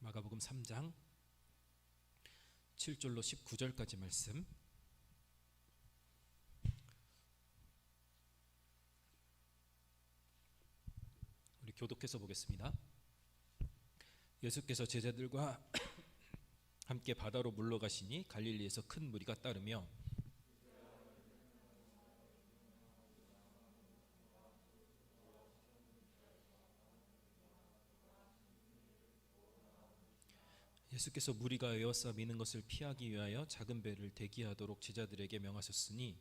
마가복음 3장 7절로 19절까지 말씀. 우리 교독해서 보겠습니다. 예수께서 제자들과 함께 바다로 물러가시니 갈릴리에서 큰 무리가 따르며 예수께서 무리가 에워싸 미는 것을 피하기 위하여 작은 배를 대기하도록 제자들에게 명하셨으니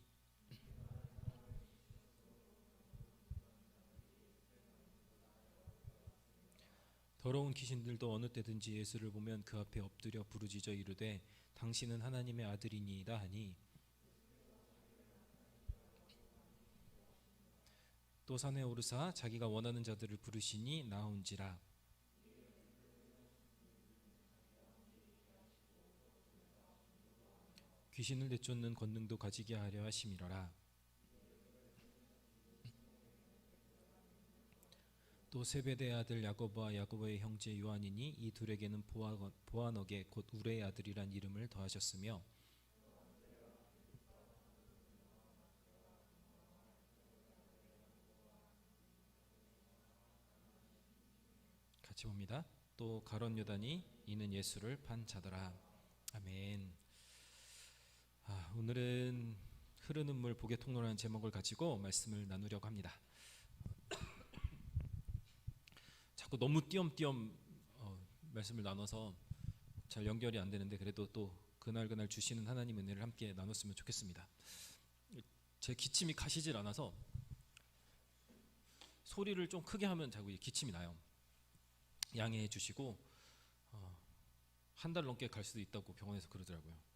더러운 귀신들도 어느 때든지 예수를 보면 그 앞에 엎드려 부르짖어 이르되 당신은 하나님의 아들이니이다 하니, 또 산에 오르사 자기가 원하는 자들을 부르시니 나온지라. 귀신을 내쫓는 권능도 가지게 하려 하심이로라. 또 세베대의 아들 야고보와 야고보의 형제 요한이니 이 둘에게는 보아너게 곧 우레의 아들이란 이름을 더하셨으며, 같이 봅니다. 또 가룟 유다니 이는 예수를 판 자더라. 아멘. 오늘은 흐르는 물 복의 통로라는 제목을 가지고 말씀을 나누려고 합니다. 자꾸 너무 띄엄띄엄 말씀을 나눠서 잘 연결이 안 되는데, 그래도 또 그날 주시는 하나님 은혜를 함께 나눴으면 좋겠습니다. 제 기침이 가시질 않아서 소리를 좀 크게 하면 자꾸 기침이 나요. 양해해 주시고, 한 달 넘게 갈 수도 있다고 병원에서 그러더라고요.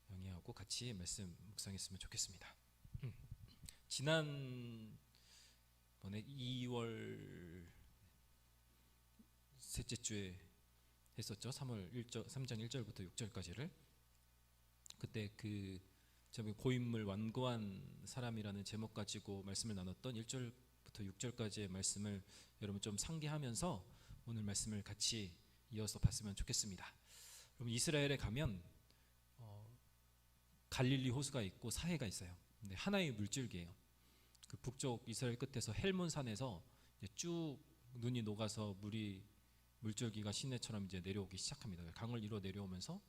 양해하고 같이 말씀 묵상했으면 좋겠습니다. 지난번에 2월 셋째 주에 했었죠. 3장 1절부터 6절까지를. 그때 그 제목이 고인물 완고한 사람이라는 제목 가지고 말씀을 나눴던 1절부터 6절까지의 말씀을 여러분 좀 상기하면서 오늘 말씀을 같이 이어서 봤으면 좋겠습니다. 여러분, 이스라엘에 가면 갈릴리 호수가 있고 사해가 있어요. 근데 하나의 물줄기예요. 그 북쪽 이스라엘 끝에서 헬몬 산에서 이제 쭉 눈이 녹아서 물줄기가 시내처럼 이제 내려오기 시작합니다. 강을 이뤄 내려오면서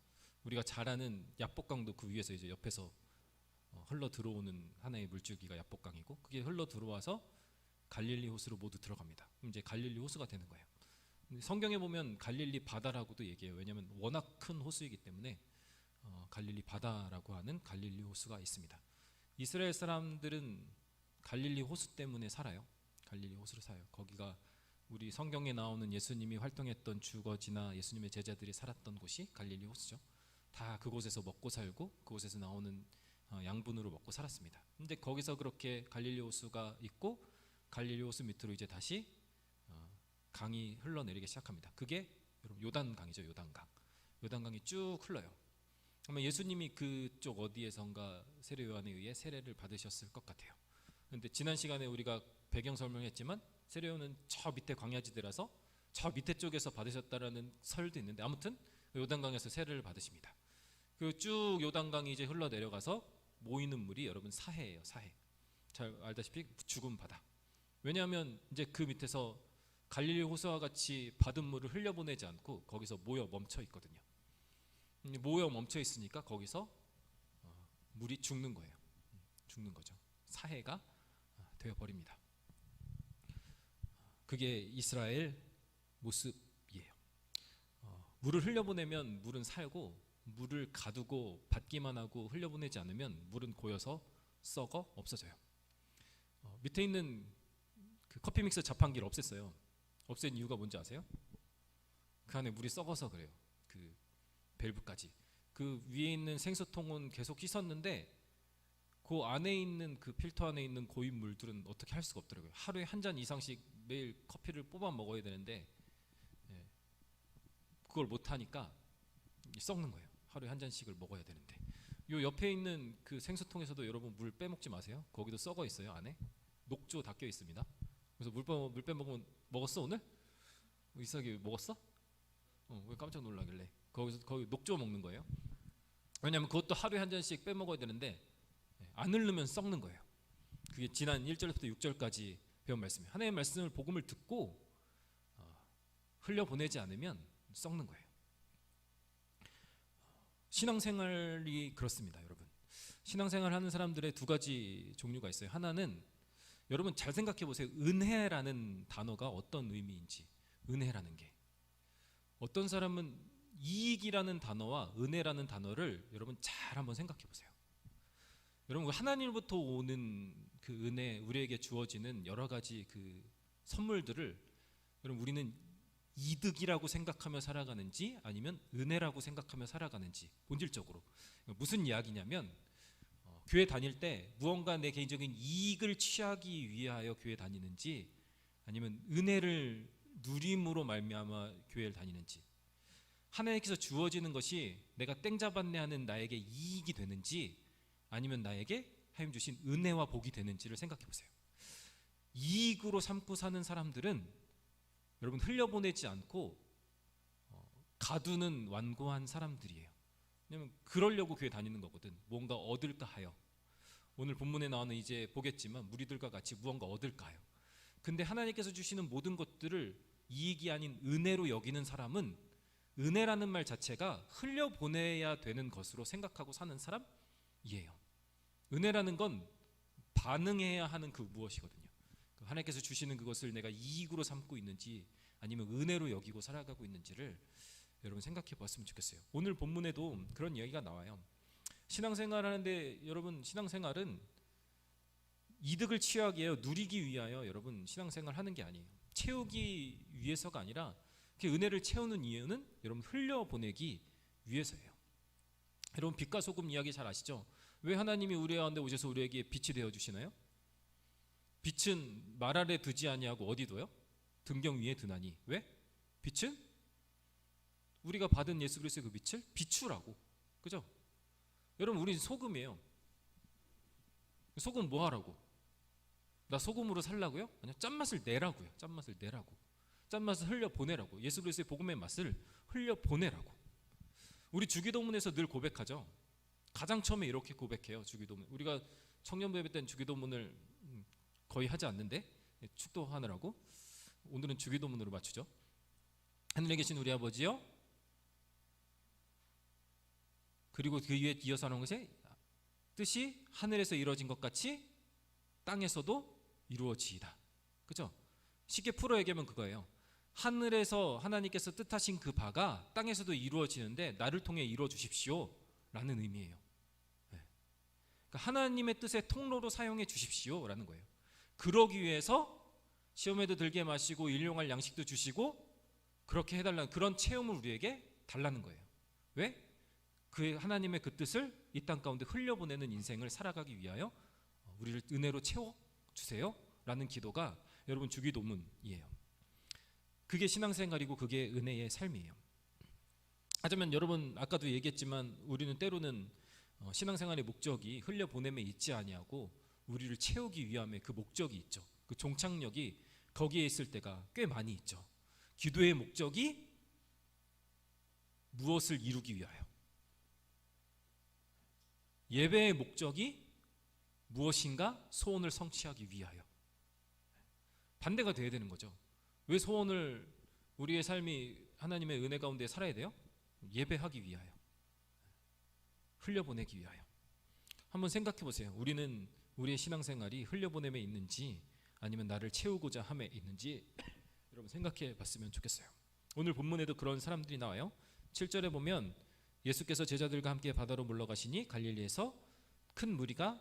우리가 잘 아는 야복강도 그 위에서 이제 옆에서 흘러 들어오는 하나의 물줄기가 야복강이고, 그게 흘러 들어와서 갈릴리 호수로 모두 들어갑니다. 그럼 이제 갈릴리 호수가 되는 거예요. 성경에 보면 갈릴리 바다라고도 얘기해요. 왜냐하면 워낙 큰 호수이기 때문에 갈릴리 바다라고 하는 갈릴리 호수가 있습니다. 이스라엘 사람들은 갈릴리 호수 때문에 살아요. 갈릴리 호수로 살아요. 거기가 우리 성경에 나오는 예수님이 활동했던 주거지나 예수님의 제자들이 살았던 곳이 갈릴리 호수죠. 다 그곳에서 먹고 살고 그곳에서 나오는 양분으로 먹고 살았습니다. 근데 거기서 그렇게 갈릴리 호수가 있고, 갈릴리 호수 밑으로 이제 다시 강이 흘러내리기 시작합니다. 그게 여러분 요단강이죠. 요단강이 쭉 흘러요. 아마 예수님이 그쪽 어디에선가 세례 요한에 의해 세례를 받으셨을 것 같아요. 그런데 지난 시간에 우리가 배경 설명했지만 세례 요한은 저 밑에 광야지대라서 저 밑에 쪽에서 받으셨다라는 설도 있는데, 아무튼 요단강에서 세례를 받으십니다. 그 쭉 요단강이 이제 흘러 내려가서 모이는 물이 여러분 사해예요. 사해. 잘 알다시피 죽은 바다. 왜냐하면 이제 그 밑에서 갈릴리 호수와 같이 받은 물을 흘려보내지 않고 거기서 모여 멈춰 있거든요. 모여 멈춰 있으니까 거기서 물이 죽는 거예요. 죽는 거죠. 사해가 되어버립니다. 그게 이스라엘 모습이에요. 물을 흘려보내면 물은 살고, 물을 가두고 받기만 하고 흘려보내지 않으면 물은 고여서 썩어 없어져요. 밑에 있는 그 커피 믹서 자판기를 없앴어요. 없앤 이유가 뭔지 아세요? 그 안에 물이 썩어서 그래요. 그 밸브까지. 그 위에 있는 생수통은 계속 씻었는데 그 안에 있는 그 필터 안에 있는 고인 물들은 어떻게 할 수가 없더라고요. 하루에 한 잔 이상씩 매일 커피를 뽑아 먹어야 되는데 그걸 못 하니까 썩는 거예요. 하루에 한 잔씩을 먹어야 되는데. 요 옆에 있는 그 생수통에서도 여러분 물 빼먹지 마세요. 거기도 썩어 있어요. 안에 녹조 닦여 있습니다. 그래서 물 빼먹으면 먹었어 오늘? 이삭이 먹었어? 왜 깜짝 놀라길래 거기 녹조 먹는 거예요. 왜냐하면 그것도 하루에 한 잔씩 빼먹어야 되는데 안 흐르면 썩는 거예요. 그게 지난 1절부터 6절까지 배운 말씀이에요. 하나님의 말씀을 복음을 듣고 흘려보내지 않으면 썩는 거예요. 신앙생활이 그렇습니다, 여러분. 신앙생활 하는 사람들의 두 가지 종류가 있어요. 하나는 여러분 잘 생각해 보세요. 은혜라는 단어가 어떤 의미인지. 은혜라는 게 어떤 사람은 이익이라는 단어와 은혜라는 단어를 여러분 잘 한번 생각해 보세요. 여러분 하나님으로부터 오는 그 은혜, 우리에게 주어지는 여러 가지 그 선물들을 여러분 우리는 이득이라고 생각하며 살아가는지 아니면 은혜라고 생각하며 살아가는지, 본질적으로 무슨 이야기냐면 교회 다닐 때 무언가 내 개인적인 이익을 취하기 위하여 교회 다니는지 아니면 은혜를 누림으로 말미암아 교회를 다니는지, 하나님께서 주어지는 것이 내가 땡 잡았네 하는 나에게 이익이 되는지 아니면 나에게 하나님 주신 은혜와 복이 되는지를 생각해 보세요. 이익으로 삼고 사는 사람들은 여러분 흘려보내지 않고 가두는 완고한 사람들이에요. 왜냐면 그러려고 교회 다니는 거거든. 뭔가 얻을까 하여. 오늘 본문에 나오는 이제 보겠지만 무리들과 같이 무언가 얻을까 하여. 근데 하나님께서 주시는 모든 것들을 이익이 아닌 은혜로 여기는 사람은 은혜라는 말 자체가 흘려보내야 되는 것으로 생각하고 사는 사람이에요. 은혜라는 건 반응해야 하는 그 무엇이거든요. 하나님께서 주시는 그것을 내가 이익으로 삼고 있는지 아니면 은혜로 여기고 살아가고 있는지를 여러분 생각해 보았으면 좋겠어요. 오늘 본문에도 그런 이야기가 나와요. 신앙생활 하는데 여러분 신앙생활은 이득을 취하기 위하여, 누리기 위하여 여러분 신앙생활 하는 게 아니에요. 채우기 위해서가 아니라 그 은혜를 채우는 이유는 여러분 흘려보내기 위해서예요. 여러분 빛과 소금 이야기 잘 아시죠? 왜 하나님이 우리 가운데 오셔서 우리에게 빛이 되어 주시나요? 빛은 말 아래 두지 아니하고 어디 둬요? 등경 위에 두나니. 왜? 빛은 우리가 받은 예수 그리스도의 그 빛을 비추라고. 그죠? 여러분 우리 소금이에요. 소금 뭐 하라고? 나 소금으로 살라고요? 아니요, 짠맛을 내라고요. 짠맛을 내라고. 짠맛을 흘려보내라고. 예수 그리스도의 복음의 맛을 흘려보내라고. 우리 주기도문에서 늘 고백하죠. 가장 처음에 이렇게 고백해요. 주기도문. 우리가 청년부 예배 때는 주기도문을 거의 하지 않는데 축도하느라고 오늘은 주기도문으로 맞추죠. 하늘에 계신 우리 아버지요, 그리고 그 위에 이어서 하는 것이 뜻이 하늘에서 이루어진 것 같이 땅에서도 이루어지이다. 그죠? 쉽게 풀어 얘기하면 그거예요. 하늘에서 하나님께서 뜻하신 그 바가 땅에서도 이루어지는데 나를 통해 이루어 주십시오 라는 의미예요. 네. 그러니까 하나님의 뜻의 통로로 사용해 주십시오 라는 거예요. 그러기 위해서 시험에도 들게 마시고 일용할 양식도 주시고 그렇게 해달라는 그런 체험을 우리에게 달라는 거예요. 왜? 그 하나님의 그 뜻을 이 땅 가운데 흘려보내는 인생을 살아가기 위하여 우리를 은혜로 채워주세요 라는 기도가 여러분 주기도문이에요. 그게 신앙생활이고 그게 은혜의 삶이에요. 하지만 여러분 아까도 얘기했지만 우리는 때로는 신앙생활의 목적이 흘려보냄에 있지 아니하고 우리를 채우기 위함의 그 목적이 있죠. 그 종착역이 거기에 있을 때가 꽤 많이 있죠. 기도의 목적이 무엇을 이루기 위하여, 예배의 목적이 무엇인가 소원을 성취하기 위하여. 반대가 돼야 되는 거죠. 왜 소원을, 우리의 삶이 하나님의 은혜 가운데 살아야 돼요? 예배하기 위하여, 흘려보내기 위하여. 한번 생각해 보세요. 우리는 우리의 신앙생활이 흘려보냄에 있는지 아니면 나를 채우고자 함에 있는지 여러분 생각해 봤으면 좋겠어요. 오늘 본문에도 그런 사람들이 나와요. 7절에 보면 예수께서 제자들과 함께 바다로 물러가시니 갈릴리에서 큰 무리가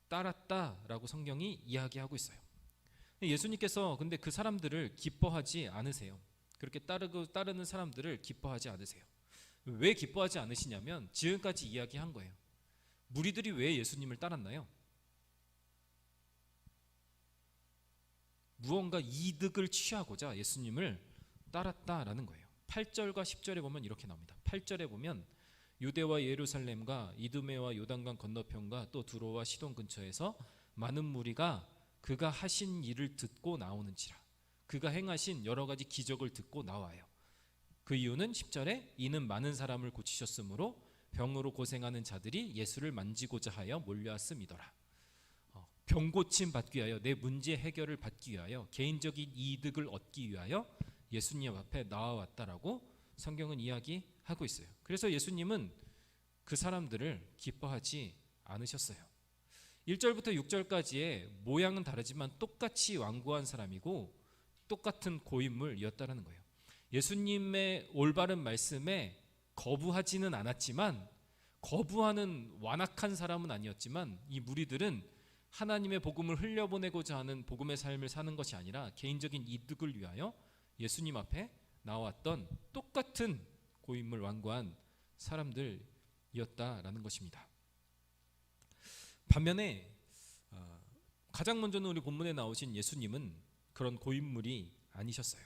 따랐다라고 성경이 이야기하고 있어요. 예수님께서 근데 그 사람들을 기뻐하지 않으세요. 그렇게 따르는 사람들을 기뻐하지 않으세요. 왜 기뻐하지 않으시냐면 지금까지 이야기한 거예요. 무리들이 왜 예수님을 따랐나요? 무언가 이득을 취하고자 예수님을 따랐다라는 거예요. 8절과 10절에 보면 이렇게 나옵니다. 8절에 보면 유대와 예루살렘과 이두메와 요단강 건너편과 또 두로와 시돈 근처에서 많은 무리가 그가 하신 일을 듣고 나오는지라. 그가 행하신 여러 가지 기적을 듣고 나와요. 그 이유는 10절에 이는 많은 사람을 고치셨으므로 병으로 고생하는 자들이 예수를 만지고자 하여 몰려왔음이더라. 병 고침 받기 위하여, 내 문제 해결을 받기 위하여, 개인적인 이득을 얻기 위하여 예수님 앞에 나와왔다라고 성경은 이야기하고 있어요. 그래서 예수님은 그 사람들을 기뻐하지 않으셨어요. 1절부터 6절까지의 모양은 다르지만 똑같이 완고한 사람이고 똑같은 고인물이었다는 거예요. 예수님의 올바른 말씀에 거부하지는 않았지만, 거부하는 완악한 사람은 아니었지만, 이 무리들은 하나님의 복음을 흘려보내고자 하는 복음의 삶을 사는 것이 아니라 개인적인 이득을 위하여 예수님 앞에 나왔던 똑같은 고인물 완고한 사람들이었다라는 것입니다. 반면에 가장 먼저는 우리 본문에 나오신 예수님은 그런 고인물이 아니셨어요.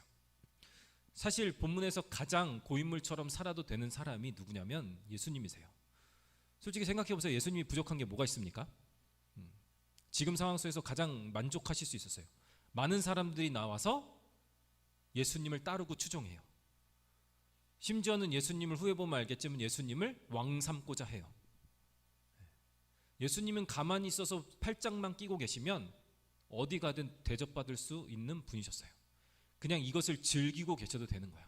사실 본문에서 가장 고인물처럼 살아도 되는 사람이 누구냐면 예수님이세요. 솔직히 생각해보세요. 예수님이 부족한 게 뭐가 있습니까? 지금 상황 속에서 가장 만족하실 수 있었어요. 많은 사람들이 나와서 예수님을 따르고 추종해요. 심지어는 예수님을 후에 보면 알겠지만 예수님을 왕 삼고자 해요. 예수님은 가만히 있어서 팔짱만 끼고 계시면 어디 가든 대접받을 수 있는 분이셨어요. 그냥 이것을 즐기고 계셔도 되는 거야.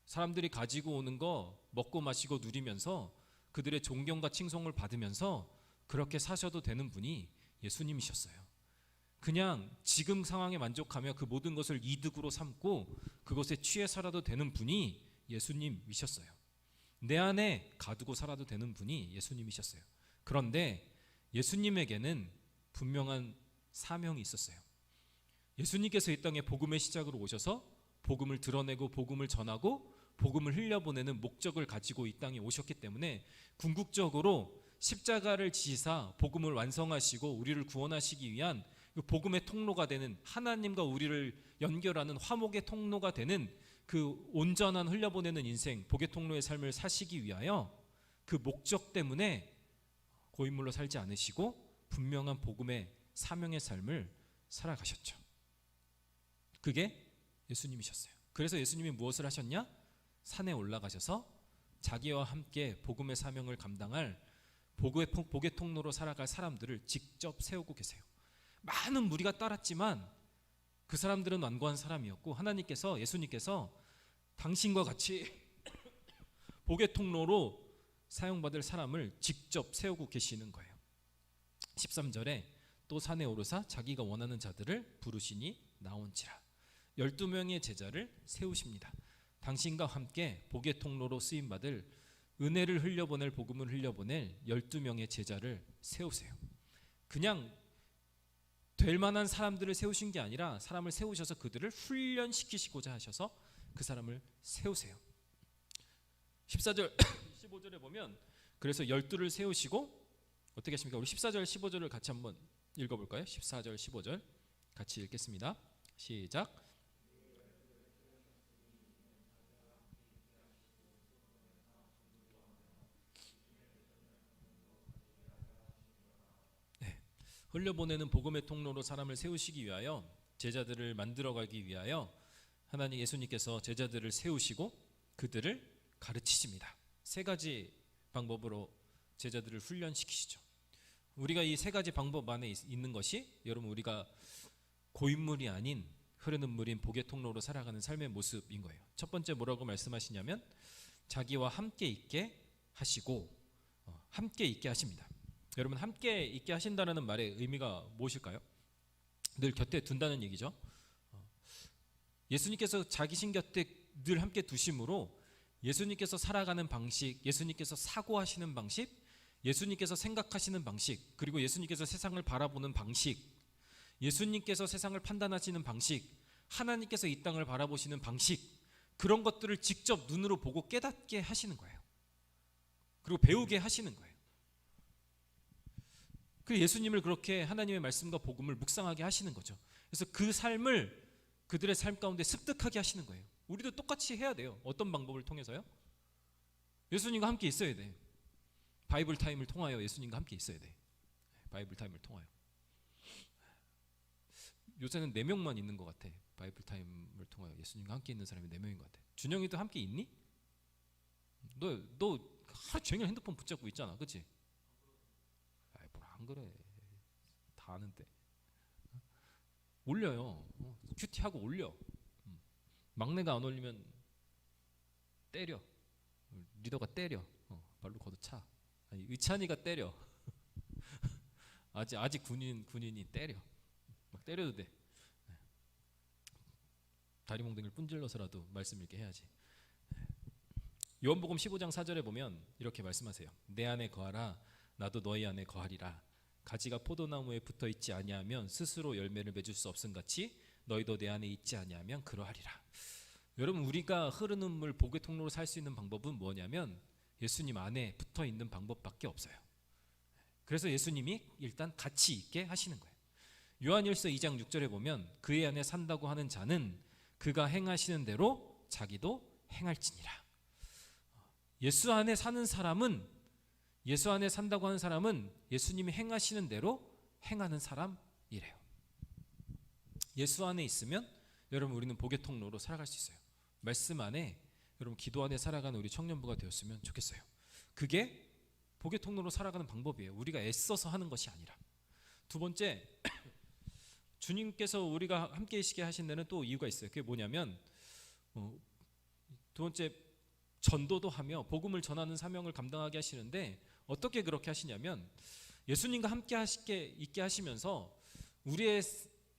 사람들이 가지고 오는 거 먹고 마시고 누리면서 그들의 존경과 칭송을 받으면서 그렇게 사셔도 되는 분이 예수님이셨어요. 그냥 지금 상황에 만족하며 그 모든 것을 이득으로 삼고 그것에 취해 살아도 되는 분이 예수님이셨어요. 내 안에 가두고 살아도 되는 분이 예수님이셨어요. 그런데 예수님에게는 분명한 사명이 있었어요. 예수님께서 이 땅에 복음의 시작으로 오셔서 복음을 드러내고 복음을 전하고 복음을 흘려보내는 목적을 가지고 이 땅에 오셨기 때문에 궁극적으로 십자가를 지시사 복음을 완성하시고 우리를 구원하시기 위한 복음의 통로가 되는, 하나님과 우리를 연결하는 화목의 통로가 되는 그 온전한 흘려보내는 인생, 복의 통로의 삶을 사시기 위하여 그 목적 때문에 고인물로 살지 않으시고 분명한 복음의 사명의 삶을 살아가셨죠. 그게 예수님이셨어요. 그래서 예수님이 무엇을 하셨냐? 산에 올라가셔서 자기와 함께 복음의 사명을 감당할 복의 통로로 살아갈 사람들을 직접 세우고 계세요. 많은 무리가 따랐지만 그 사람들은 완고한 사람이었고 하나님께서, 예수님께서 당신과 같이 복의 통로로 사용받을 사람을 직접 세우고 계시는 거예요. 13절에 또 산에 오르사 자기가 원하는 자들을 부르시니 나온지라. 12명의 제자를 세우십니다. 당신과 함께 복의 통로로 쓰임받을, 은혜를 흘려보낼, 복음을 흘려보낼 12명의 제자를 세우세요. 그냥 될 만한 사람들을 세우신 게 아니라 사람을 세우셔서 그들을 훈련시키시고자 하셔서 그 사람을 세우세요. 14절 15절에 보면 그래서 12를 세우시고 어떻게 하십니까? 우리 14절 15절을 같이 한번 읽어볼까요? 14절 15절 같이 읽겠습니다. 시작. 흘려보내는 복음의 통로로 사람을 세우시기 위하여, 제자들을 만들어가기 위하여 하나님 예수님께서 제자들을 세우시고 그들을 가르치십니다. 세 가지 방법으로 제자들을 훈련시키시죠. 우리가 이 세 가지 방법 안에 있는 것이, 여러분, 우리가 고인물이 아닌 흐르는 물인 복의 통로로 살아가는 삶의 모습인 거예요. 첫 번째 뭐라고 말씀하시냐면 자기와 함께 있게 하시고, 함께 있게 하십니다. 여러분, 함께 있게 하신다는 말의 의미가 무엇일까요? 늘 곁에 둔다는 얘기죠. 예수님께서 자기신 곁에 늘 함께 두심으로 예수님께서 살아가는 방식, 예수님께서 사고하시는 방식, 예수님께서 생각하시는 방식, 그리고 예수님께서 세상을 바라보는 방식, 예수님께서 세상을 판단하시는 방식, 하나님께서 이 땅을 바라보시는 방식, 그런 것들을 직접 눈으로 보고 깨닫게 하시는 거예요. 그리고 배우게 하시는 거예요. 그 예수님을 그렇게 하나님의 말씀과 복음을 묵상하게 하시는 거죠. 그래서 그 삶을 그들의 삶 가운데 습득하게 하시는 거예요. 우리도 똑같이 해야 돼요. 어떤 방법을 통해서요? 예수님과 함께 있어야 돼. 바이블 타임을 통하여 예수님과 함께 있어야 돼. 바이블 타임을 통하여. 요새는 4명만 있는 것 같아. 바이블 타임을 통하여 예수님과 함께 있는 사람이 4명인 것 같아. 준영이도 함께 있니? 너 하루 종일 핸드폰 붙잡고 있잖아, 그렇지? 아이, 뭘 안 그래? 다 아는데. 올려요. 큐티하고 올려. 막내가 안 올리면 때려. 리더가 때려. 발로 걷어차. 아니, 의찬이가 때려. 아직 군인이 때려. 막 때려도 돼. 다리 몽둥이를 분질러서라도 말씀 읽게 해야지. 요한복음 15장 4절에 보면 이렇게 말씀하세요. 내 안에 거하라 나도 너희 안에 거하리라. 가지가 포도나무에 붙어 있지 아니하면 스스로 열매를 맺을 수 없음같이 너희도 내 안에 있지 아니하면 그러하리라. 여러분, 우리가 흐르는 물 복의 통로로 살 수 있는 방법은 뭐냐면 예수님 안에 붙어 있는 방법밖에 없어요. 그래서 예수님이 일단 같이 있게 하시는 거예요. 요한일서 2장 6절에 보면 그의 안에 산다고 하는 자는 그가 행하시는 대로 자기도 행할지니라. 예수 안에 사는 사람은, 예수 안에 산다고 하는 사람은 예수님이 행하시는 대로 행하는 사람이래요. 예수 안에 있으면 여러분 우리는 복의 통로로 살아갈 수 있어요. 말씀 안에 여러분 기도 안에 살아가는 우리 청년부가 되었으면 좋겠어요. 그게 복의 통로로 살아가는 방법이에요. 우리가 애써서 하는 것이 아니라. 두 번째, 주님께서 우리가 함께 계시게 하신 데는 또 이유가 있어요. 그게 뭐냐면 두 번째, 전도도 하며 복음을 전하는 사명을 감당하게 하시는데 어떻게 그렇게 하시냐면 예수님과 함께 있게 하시면서 우리의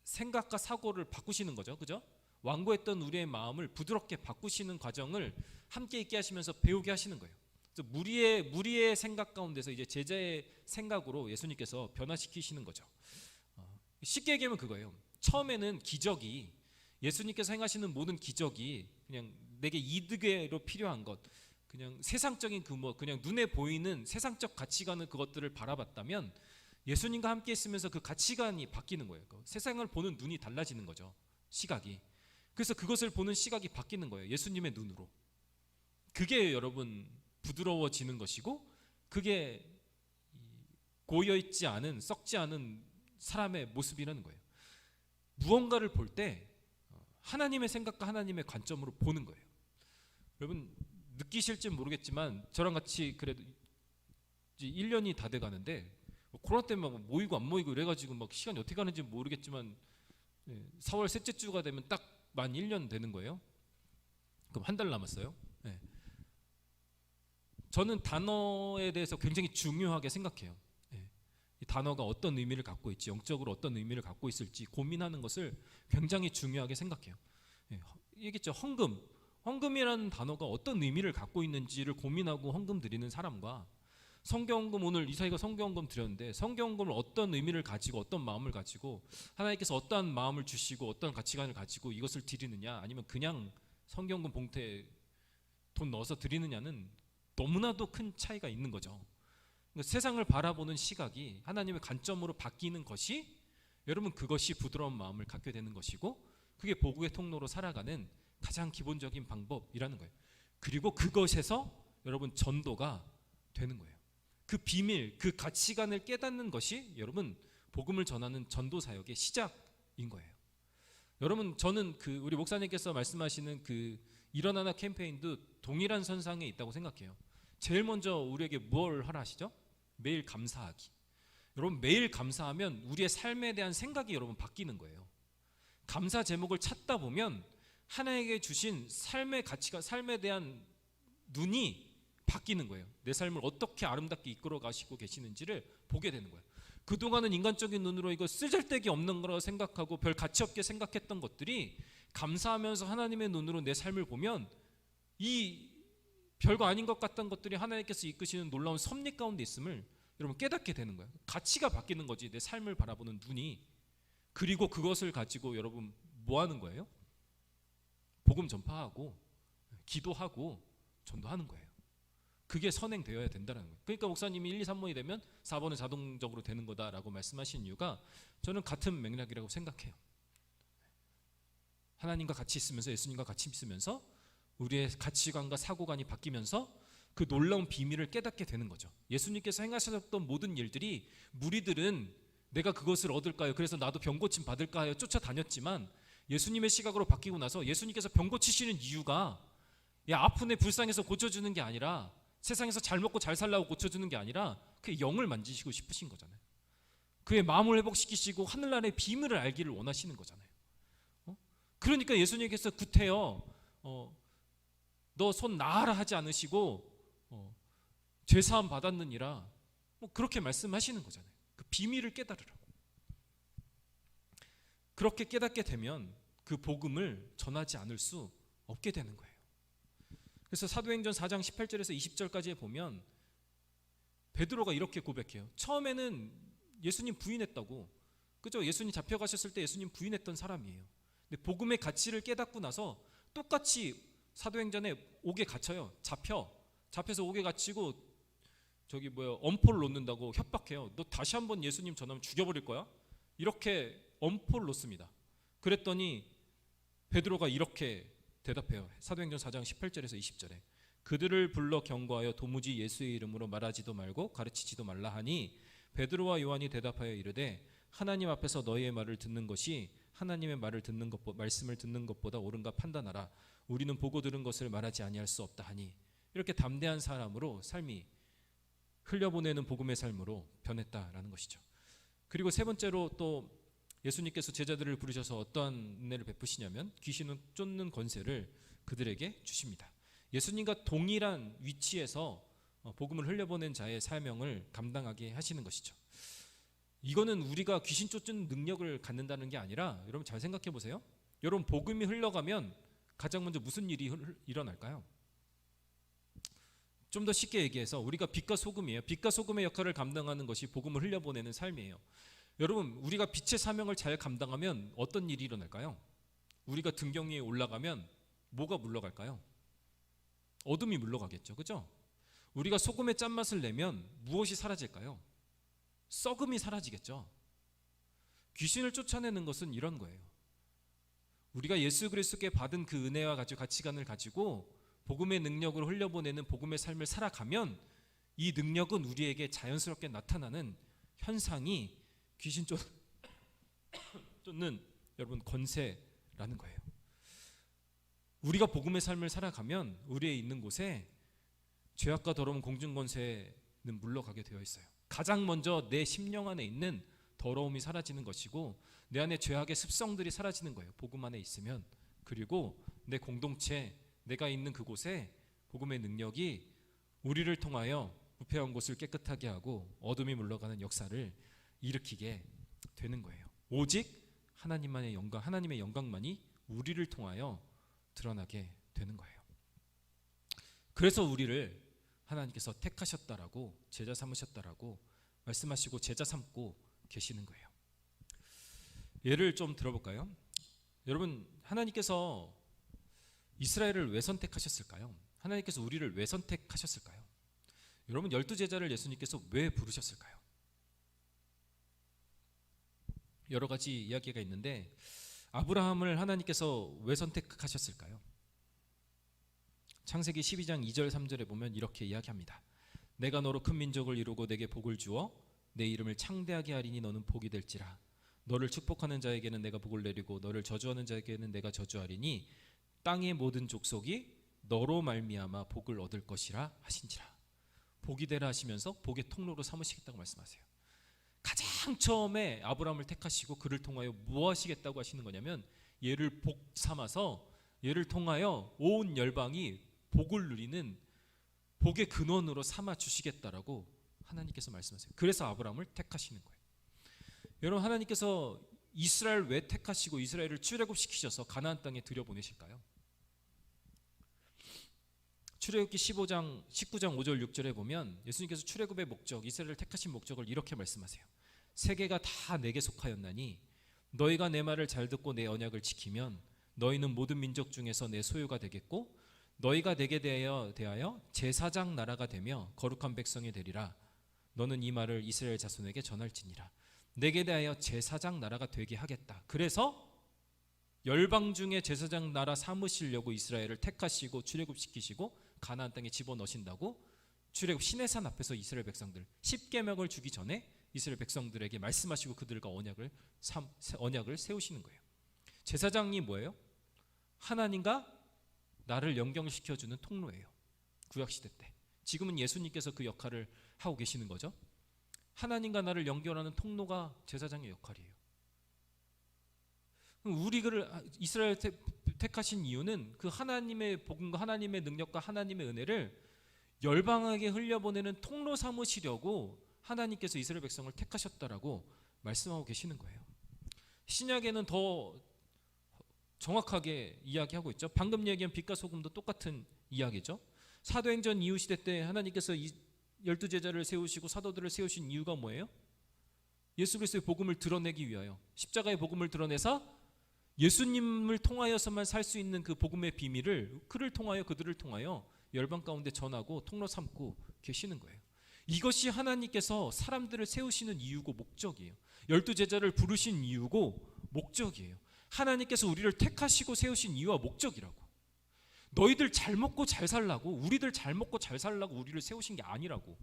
생각과 사고를 바꾸시는 거죠. 그죠? 완고했던 우리의 마음을 부드럽게 바꾸시는 과정을 함께 있게 하시면서 배우게 하시는 거예요. 그래서 무리의 생각 가운데서 이제 제자의 생각으로 예수님께서 변화시키시는 거죠. 쉽게 얘기하면 그거예요. 처음에는 기적이, 예수님께서 행하시는 모든 기적이 그냥 내게 이득으로 필요한 것, 그냥 세상적인 그냥 눈에 보이는 세상적 가치관을 그것들을 바라봤다면 예수님과 함께 있으면서 그 가치관이 바뀌는 거예요. 세상을 보는 눈이 달라지는 거죠. 시각이. 그래서 그것을 보는 시각이 바뀌는 거예요. 예수님의 눈으로. 그게 여러분 부드러워지는 것이고, 그게 고여있지 않은, 썩지 않은 사람의 모습이라는 거예요. 무언가를 볼 때 하나님의 생각과 하나님의 관점으로 보는 거예요. 여러분 느끼실지 모르겠지만 저랑 같이 그래도 이제 1년이 다 돼가는데 코로나 때문에 막 모이고 안 모이고 이래가지고 막 시간이 어떻게 가는지 모르겠지만 4월 셋째 주가 되면 딱 만 1년 되는 거예요. 그럼 한 달 남았어요. 저는 단어에 대해서 굉장히 중요하게 생각해요. 이 단어가 어떤 의미를 갖고 있지, 영적으로 어떤 의미를 갖고 있을지 고민하는 것을 굉장히 중요하게 생각해요. 얘기했죠. 헌금이라는 단어가 어떤 의미를 갖고 있는지를 고민하고 헌금 드리는 사람과 성경헌금, 오늘 이사이가 성경헌금 드렸는데 성경헌금을 어떤 의미를 가지고 어떤 마음을 가지고 하나님께서 어떠한 마음을 주시고 어떤 가치관을 가지고 이것을 드리느냐, 아니면 그냥 성경헌금 봉투에 돈 넣어서 드리느냐는 너무나도 큰 차이가 있는 거죠. 그러니까 세상을 바라보는 시각이 하나님의 관점으로 바뀌는 것이, 여러분 그것이 부드러운 마음을 갖게 되는 것이고, 그게 복음의 통로로 살아가는 가장 기본적인 방법이라는 거예요. 그리고 그것에서 여러분 전도가 되는 거예요. 그 비밀, 그 가치관을 깨닫는 것이 여러분 복음을 전하는 전도 사역의 시작인 거예요. 여러분 저는 우리 목사님께서 말씀하시는 일어나나 캠페인도 동일한 선상에 있다고 생각해요. 제일 먼저 우리에게 뭘 하라 하시죠? 매일 감사하기. 여러분 매일 감사하면 우리의 삶에 대한 생각이 여러분 바뀌는 거예요. 감사 제목을 찾다 보면 하나님께 주신 삶의 가치가, 삶에 대한 눈이 바뀌는 거예요. 내 삶을 어떻게 아름답게 이끌어 가시고 계시는지를 보게 되는 거예요. 그동안은 인간적인 눈으로 이거 쓰잘데기 없는 거라고 생각하고 별 가치 없게 생각했던 것들이 감사하면서 하나님의 눈으로 내 삶을 보면 이 별거 아닌 것 같던 것들이 하나님께서 이끄시는 놀라운 섭리 가운데 있음을 여러분 깨닫게 되는 거예요. 가치가 바뀌는 거지, 내 삶을 바라보는 눈이. 그리고 그것을 가지고 여러분 뭐 하는 거예요? 복음 전파하고 기도하고 전도하는 거예요. 그게 선행되어야 된다는 거예요. 그러니까 목사님이 1, 2, 3번이 되면 4번은 자동적으로 되는 거다라고 말씀하신 이유가 저는 같은 맥락이라고 생각해요. 하나님과 같이 있으면서, 예수님과 같이 있으면서 우리의 가치관과 사고관이 바뀌면서 그 놀라운 비밀을 깨닫게 되는 거죠. 예수님께서 행하셨던 모든 일들이 무리들은 내가 그것을 얻을까요? 그래서 나도 병고침 받을까요? 쫓아다녔지만 예수님의 시각으로 바뀌고 나서 예수님께서 병 고치시는 이유가 야 아픈 애 불쌍해서 고쳐주는 게 아니라 세상에서 잘 먹고 잘 살라고 고쳐주는 게 아니라 그의 영을 만지시고 싶으신 거잖아요. 그의 마음을 회복시키시고 하늘나라의 비밀을 알기를 원하시는 거잖아요. 그러니까 예수님께서 구태여 너 손 나아라 하지 않으시고 죄사함 받았느니라 그렇게 말씀하시는 거잖아요. 그 비밀을 깨달으라고. 그렇게 깨닫게 되면 그 복음을 전하지 않을 수 없게 되는 거예요. 그래서 사도행전 4장 18절에서 20절까지에 보면 베드로가 이렇게 고백해요. 처음에는 예수님 부인했다고. 그죠? 예수님 잡혀가셨을 때 예수님 부인했던 사람이에요. 근데 복음의 가치를 깨닫고 나서 똑같이 사도행전에 옥에 갇혀요. 잡혀서 옥에 갇히고 엄포를 놓는다고 협박해요. 너 다시 한번 예수님 전하면 죽여버릴 거야? 이렇게 엄포를 놓습니다. 그랬더니 베드로가 이렇게 대답해요. 사도행전 4장 18절에서 20절에 그들을 불러 경고하여 도무지 예수의 이름으로 말하지도 말고 가르치지도 말라 하니 베드로와 요한이 대답하여 이르되 하나님 앞에서 너희의 말을 듣는 것이 하나님의 말씀을 듣는 것보다 옳은가 판단하라. 우리는 보고 들은 것을 말하지 아니할 수 없다 하니 이렇게 담대한 사람으로 삶이 흘려보내는 복음의 삶으로 변했다라는 것이죠. 그리고 세 번째로 또 예수님께서 제자들을 부르셔서 어떠한 은혜를 베푸시냐면 귀신을 쫓는 권세를 그들에게 주십니다. 예수님과 동일한 위치에서 복음을 흘려보낸 자의 사명을 감당하게 하시는 것이죠. 이거는 우리가 귀신 쫓는 능력을 갖는다는 게 아니라 여러분 잘 생각해 보세요. 여러분 복음이 흘러가면 가장 먼저 무슨 일이 일어날까요? 좀 더 쉽게 얘기해서 우리가 빛과 소금이에요. 빛과 소금의 역할을 감당하는 것이 복음을 흘려보내는 삶이에요. 여러분 우리가 빛의 사명을 잘 감당하면 어떤 일이 일어날까요? 우리가 등경 위에 올라가면 뭐가 물러갈까요? 어둠이 물러가겠죠. 그죠? 우리가 소금의 짠맛을 내면 무엇이 사라질까요? 썩음이 사라지겠죠. 귀신을 쫓아내는 것은 이런 거예요. 우리가 예수 그리스도께 받은 그 은혜와 가치관을 가지고 복음의 능력으로 흘려보내는 복음의 삶을 살아가면 이 능력은 우리에게 자연스럽게 나타나는 현상이 귀신 쫓는 여러분 권세라는 거예요. 우리가 복음의 삶을 살아가면 우리의 있는 곳에 죄악과 더러운 공중권세는 물러가게 되어 있어요. 가장 먼저 내 심령 안에 있는 더러움이 사라지는 것이고 내 안에 죄악의 습성들이 사라지는 거예요. 복음 안에 있으면. 그리고 내 공동체 내가 있는 그곳에 복음의 능력이 우리를 통하여 부패한 곳을 깨끗하게 하고 어둠이 물러가는 역사를 일으키게 되는 거예요. 오직 하나님의 영광만이 우리를 통하여 드러나게 되는 거예요. 그래서 우리를 하나님께서 택하셨다라고 제자 삼으셨다라고 말씀하시고 제자 삼고 계시는 거예요. 예를 좀 들어볼까요? 여러분 하나님께서 이스라엘을 왜 선택하셨을까요? 하나님께서 우리를 왜 선택하셨을까요? 여러분 12제자를 예수님께서 왜 부르셨을까요? 여러 가지 이야기가 있는데 아브라함을 하나님께서 왜 선택하셨을까요? 창세기 12장 2절 3절에 보면 이렇게 이야기합니다. 내가 너로 큰 민족을 이루고 내게 복을 주어 내 이름을 창대하게 하리니 너는 복이 될지라. 너를 축복하는 자에게는 내가 복을 내리고 너를 저주하는 자에게는 내가 저주하리니 땅의 모든 족속이 너로 말미암아 복을 얻을 것이라 하신지라. 복이 되라 하시면서 복의 통로로 삼으시겠다고 말씀하세요. 가장 처음에 아브라함을 택하시고 그를 통하여 뭐 하시겠다고 하시는 거냐면 얘를 복 삼아서 얘를 통하여 온 열방이 복을 누리는 복의 근원으로 삼아 주시겠다라고 하나님께서 말씀하세요. 그래서 아브라함을 택하시는 거예요. 여러분 하나님께서 이스라엘 왜 택하시고 이스라엘을 출애굽시키셔서 가나안 땅에 들여보내실까요? 출애굽기 19장 5절 6절에 보면 예수님께서 출애굽의 목적, 이스라엘을 택하신 목적을 이렇게 말씀하세요. 세계가 다 내게 속하였나니 너희가 내 말을 잘 듣고 내 언약을 지키면 너희는 모든 민족 중에서 내 소유가 되겠고 너희가 내게 대하여 제사장 나라가 되며 거룩한 백성이 되리라. 너는 이 말을 이스라엘 자손에게 전할지니라. 내게 대하여 제사장 나라가 되게 하겠다. 그래서 열방 중에 제사장 나라 삼으시려고 이스라엘을 택하시고 출애굽시키시고 가나안 땅에 집어넣으신다고 출애굽 시내산 앞에서 이스라엘 백성들 10계명을 주기 전에 이스라엘 백성들에게 말씀하시고 그들과 언약을 세우시는 거예요. 제사장이 뭐예요? 하나님과 나를 연결시켜주는 통로예요. 구약시대 때. 지금은 예수님께서 그 역할을 하고 계시는 거죠. 하나님과 나를 연결하는 통로가 제사장의 역할이에요. 우리를 이스라엘 택하신 이유는 그 하나님의 복음과 하나님의 능력과 하나님의 은혜를 열방에게 흘려보내는 통로 삼으시려고 하나님께서 이스라엘 백성을 택하셨다라고 말씀하고 계시는 거예요. 신약에는 더 정확하게 이야기하고 있죠. 방금 얘기한 빛과 소금도 똑같은 이야기죠. 사도행전 이후 시대 때 하나님께서 12제자를 세우시고 사도들을 세우신 이유가 뭐예요? 예수 그리스도의 복음을 드러내기 위하여, 십자가의 복음을 드러내서 예수님을 통하여서만 살 수 있는 그 복음의 비밀을 그들을 통하여 열방 가운데 전하고 통로 삼고 계시는 거예요. 이것이 하나님께서 사람들을 세우시는 이유고 목적이에요. 12제자를 부르신 이유고 목적이에요. 하나님께서 우리를 택하시고 세우신 이유와 목적이라고. 너희들 잘 먹고 잘 살라고, 우리들 잘 먹고 잘 살라고 우리를 세우신 게 아니라고.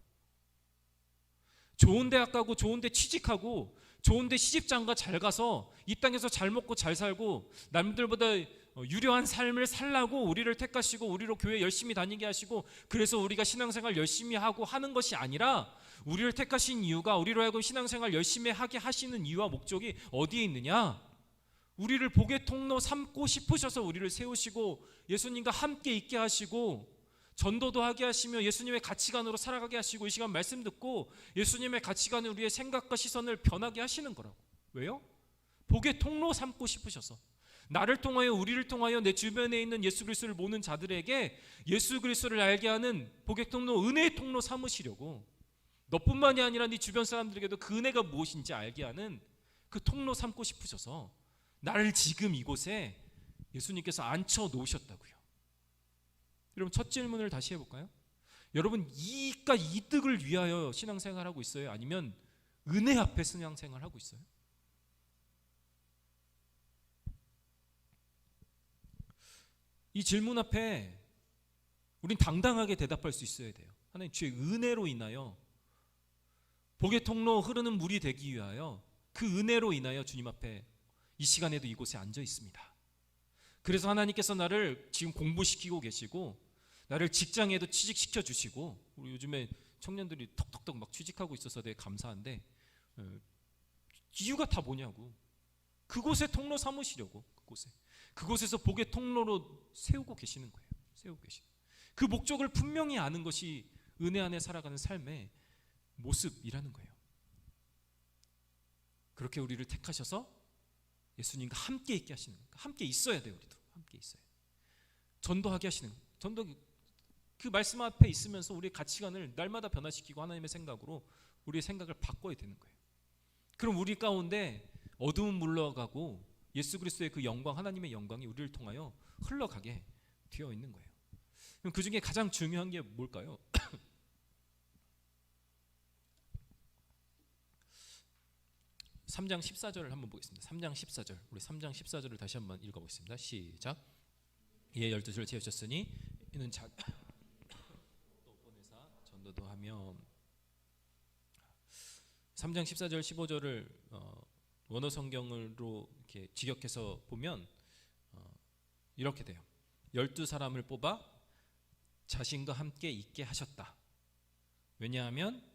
좋은 대학 가고 좋은 데 취직하고 좋은 데 시집장가 잘 가서 이 땅에서 잘 먹고 잘 살고 남들보다 유려한 삶을 살라고 우리를 택하시고 우리로 교회 열심히 다니게 하시고 그래서 우리가 신앙생활 열심히 하고 하는 것이 아니라, 우리를 택하신 이유가 우리로 하여금 신앙생활 열심히 하게 하시는 이유와 목적이 어디에 있느냐? 우리를 복의 통로 삼고 싶으셔서 우리를 세우시고 예수님과 함께 있게 하시고 전도도 하게 하시며 예수님의 가치관으로 살아가게 하시고 이 시간 말씀 듣고 예수님의 가치관을 우리의 생각과 시선을 변하게 하시는 거라고. 왜요? 복의 통로 삼고 싶으셔서, 나를 통하여 우리를 통하여 내 주변에 있는 예수 그리스도를 모는 자들에게 예수 그리스도를 알게 하는 복의 통로, 은혜의 통로 삼으시려고, 너뿐만이 아니라 네 주변 사람들에게도 그 은혜가 무엇인지 알게 하는 그 통로 삼고 싶으셔서 나를 지금 이곳에 예수님께서 앉혀 놓으셨다고요. 여러분, 첫 질문을 다시 해볼까요? 여러분, 이익과 이득을 위하여 신앙생활하고 있어요? 아니면 은혜 앞에 신앙생활하고 있어요? 이 질문 앞에 우린 당당하게 대답할 수 있어야 돼요. 하나님, 주의 은혜로 인하여 복의 통로 흐르는 물이 되기 위하여 그 은혜로 인하여 주님 앞에 이 시간에도 이곳에 앉아 있습니다. 그래서 하나님께서 나를 지금 공부시키고 계시고 나를 직장에도 취직시켜 주시고, 우리 요즘에 청년들이 턱턱턱 막 취직하고 있어서 되게 감사한데, 이유가 다 뭐냐고. 그곳에 통로 삼으시려고, 그곳에서 복의 통로로 세우고 계시는 거예요. 세우고 계시는 그 목적을 분명히 아는 것이 은혜 안에 살아가는 삶의 모습이라는 거예요. 그렇게 우리를 택하셔서 예수님과 함께 있게 하시는 거예요. 함께 있어야 돼요. 우리도 함께 있어야 돼요. 전도하게 하시는 거예요. 전도, 그 말씀 앞에 있으면서 우리의 가치관을 날마다 변화시키고 하나님의 생각으로 우리의 생각을 바꿔야 되는 거예요. 그럼 우리 가운데 어두움은 물러가고 예수 그리스도의 그 영광, 하나님의 영광이 우리를 통하여 흘러가게 되어 있는 거예요. 그럼 그 중에 가장 중요한 게 뭘까요? 3장 14절을 한번 보겠습니다. 3장 14절, 우리 3장 14절을 다시 한번 읽어보겠습니다. 시작. 이에 12를 세우셨으니 이는 또 보내사 전도도 하며. 3장 14절 15절을 원어 성경으로 이렇게 직역해서 보면 이렇게 돼요. 12사람을 뽑아 자신과 함께 있게 하셨다. 왜냐하면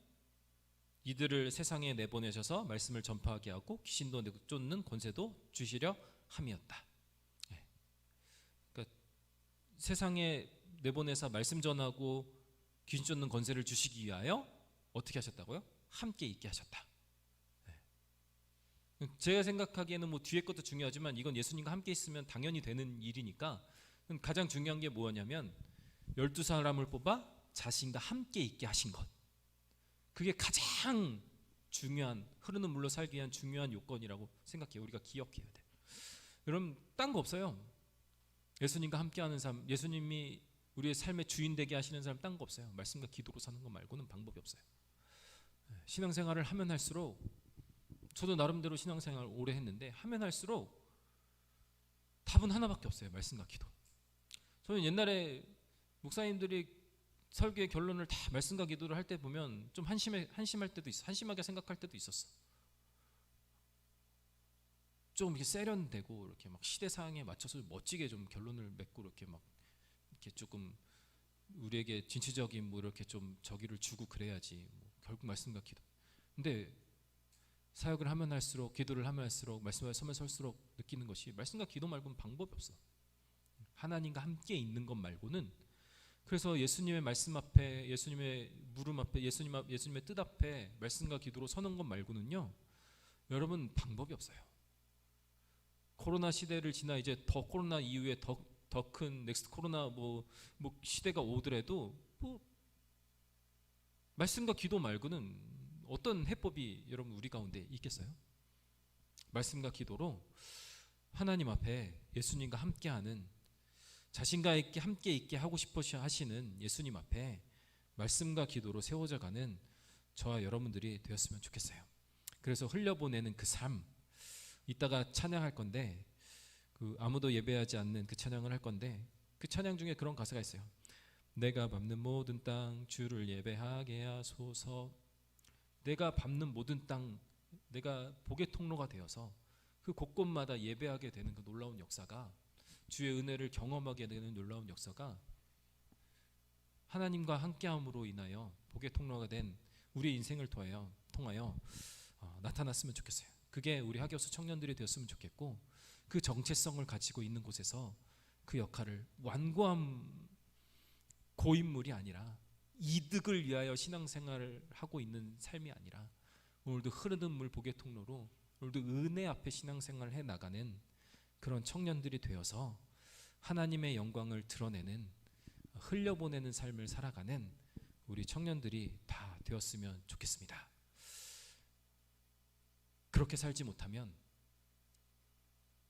이들을 세상에 내보내셔서 말씀을 전파하게 하고 귀신도 쫓는 권세도 주시려 함이었다. 그러니까 세상에 내보내서 말씀 전하고 귀신 쫓는 권세를 주시기 위하여 어떻게 하셨다고요? 함께 있게 하셨다. 제가 생각하기에는 뭐 뒤에 것도 중요하지만 이건 예수님과 함께 있으면 당연히 되는 일이니까 가장 중요한 게 뭐냐면 12사람을 뽑아 자신과 함께 있게 하신 것. 그게 가장 중요한, 흐르는 물로 살기 위한 중요한 요건이라고 생각해요. 우리가 기억해야 돼. 여러분, 딴 거 없어요. 예수님과 함께하는 삶, 예수님이 우리의 삶의 주인 되게 하시는 사람 딴 거 없어요. 말씀과 기도로 사는 거 말고는 방법이 없어요. 신앙생활을 하면 할수록, 저도 나름대로 신앙생활을 오래 했는데 하면 할수록 답은 하나밖에 없어요. 말씀과 기도. 저는 옛날에 목사님들이 설교의 결론을 다 말씀과 기도를 할 때 보면 좀 한심할 때도 있어. 한심하게 생각할 때도 있었어. 좀 이렇게 세련되고 이렇게 막 시대 상황에 맞춰서 멋지게 좀 결론을 맺고 이렇게 막 이렇게 조금 우리에게 진취적인 뭐 이렇게 좀 저기를 주고 그래야지. 뭐 결국 말씀과 기도. 근데 사역을 하면 할수록, 기도를 하면 할수록, 말씀을 서면 설수록 느끼는 것이 말씀과 기도 말고는 방법이 없어. 하나님과 함께 있는 것 말고는. 그래서 예수님의 말씀 앞에, 예수님의 물음 앞에, 예수님의 뜻 앞에 말씀과 기도로 서는 것 말고는요, 여러분 방법이 없어요. 코로나 시대를 지나 이제 더 코로나 이후에 더 큰 넥스트 코로나 뭐 시대가 오더라도 뭐 말씀과 기도 말고는 어떤 해법이 여러분 우리 가운데 있겠어요? 말씀과 기도로 하나님 앞에 예수님과 함께하는, 자신과 함께 있게 하고 싶어 하시는 예수님 앞에 말씀과 기도로 세워져 가는 저와 여러분들이 되었으면 좋겠어요. 그래서 흘려보내는 그 삶, 이따가 찬양할 건데, 그 아무도 예배하지 않는 그 찬양을 할 건데, 그 찬양 중에 그런 가사가 있어요. 내가 밟는 모든 땅 주를 예배하게 하소서. 내가 밟는 모든 땅, 내가 복의 통로가 되어서 그 곳곳마다 예배하게 되는 그 놀라운 역사가, 주의 은혜를 경험하게 되는 놀라운 역사가 하나님과 함께함으로 인하여 복의 통로가 된 우리 인생을 통하여 나타났으면 좋겠어요. 그게 우리 하교수 청년들이 되었으면 좋겠고, 그 정체성을 가지고 있는 곳에서 그 역할을 완고한 고인물이 아니라 이득을 위하여 신앙생활을 하고 있는 삶이 아니라, 오늘도 흐르는 물 복의 통로로 오늘도 은혜 앞에 신앙생활을 해나가는 그런 청년들이 되어서 하나님의 영광을 드러내는, 흘려보내는 삶을 살아가는 우리 청년들이 다 되었으면 좋겠습니다. 그렇게 살지 못하면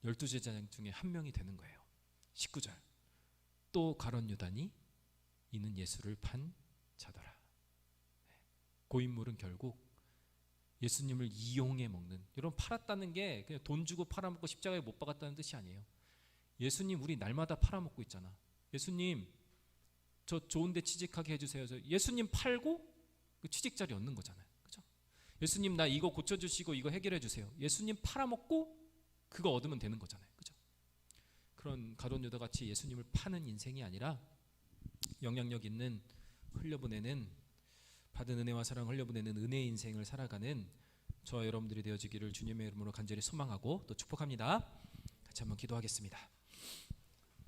12제자 중에 한 명이 되는 거예요. 19절, 또 가룟 유다니 이는 예수를 판 자더라. 고인물은 결국 예수님을 이용해 먹는, 여러분 팔았다는 게 그냥 돈 주고 팔아먹고 십자가에 못 박았다는 뜻이 아니에요. 예수님 우리 날마다 팔아먹고 있잖아. 예수님 저 좋은데 취직하게 해주세요. 예수님 팔고 그 취직 자리 얻는 거잖아요. 그죠? 예수님 나 이거 고쳐주시고 이거 해결해 주세요. 예수님 팔아먹고 그거 얻으면 되는 거잖아요. 그죠? 그런 가룟 유다 같이 예수님을 파는 인생이 아니라 영향력 있는, 흘려보내는, 받은 은혜와 사랑을 흘려보내는 은혜의 인생을 살아가는 저와 여러분들이 되어지기를 주님의 이름으로 간절히 소망하고 또 축복합니다. 같이 한번 기도하겠습니다.